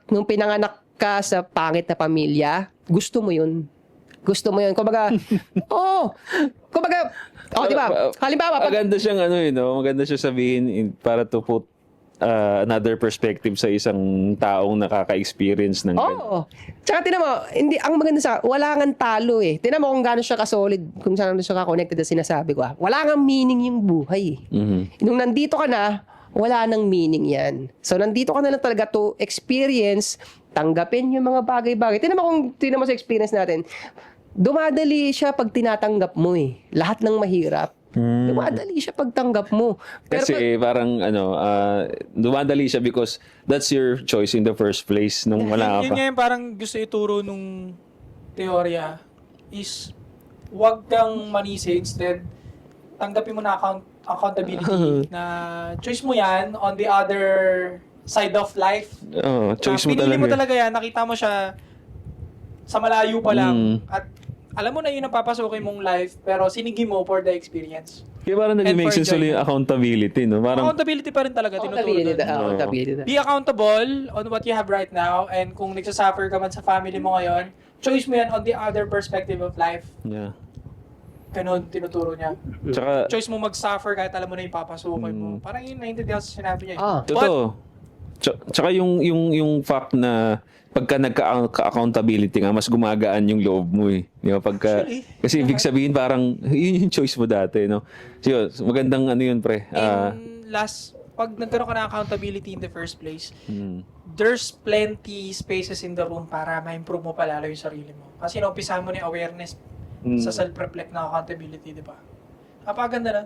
nung pinanganak ka sa pangit na pamilya, gusto mo yun. Gusto mo yun. Kumbaga, kumbaga, di ba? Halimbawa, Maganda siyang maganda siya sabihin para to put another perspective sa isang taong nakaka-experience ng ganun. Tsaka tinan mo, hindi, ang maganda sa, wala nga talo eh. Tinan mo kung gaano siya ka-solid, kung saan siya ka-connected na sinasabi ko. Wala nga meaning yung buhay. Nung nandito ka na, wala nang meaning yan. So, nandito ka na lang talaga to experience, tanggapin yung mga bagay-bagay. Tinan mo sa experience natin, dumadali siya pag tinatanggap mo eh. Lahat ng mahirap. Dumadali siya pag tanggap mo. Pero Kasi parang dumadali siya because that's your choice in the first place nung wala ka Yun pa. nga yung parang gusto ituro nung teorya is wag kang manisi, instead tanggapin mo na accountability na choice mo yan on the other side of life. Choice mo Pinili talaga. mo talaga yan, nakita mo siya sa malayo pa lang at alam mo na yun ang papasukin mong life pero sinigi mo for the experience. Kaya parang nag-make sense ulit yung accountability, no? Parang, Accountability pa rin talaga tinuturo doon. accountability. Be accountable on what you have right now, and kung nagsasuffer ka man sa family mo ngayon, choice mo yan on the other perspective of life. yeah. Ganun tinuturo niya. Tsaka, Choice mo mag-suffer kahit alam mo na yung papasukin mo. Parang yun naintindihan sa sinabi niya. totoo. Tsaka yung fact na pagka nagka-accountability nga, mas gumagaan yung loob mo eh. Di ba? Kasi ibig sabihin parang, yun yung choice mo dati, no? So, magandang yun, pre. And last, pag nagkaroon ka ng accountability in the first place, there's plenty spaces in the room para ma-improve mo palalo yung sarili mo. Kasi naumpisahan mo na yung awareness sa self-reflect na accountability, di ba? Napakaganda na.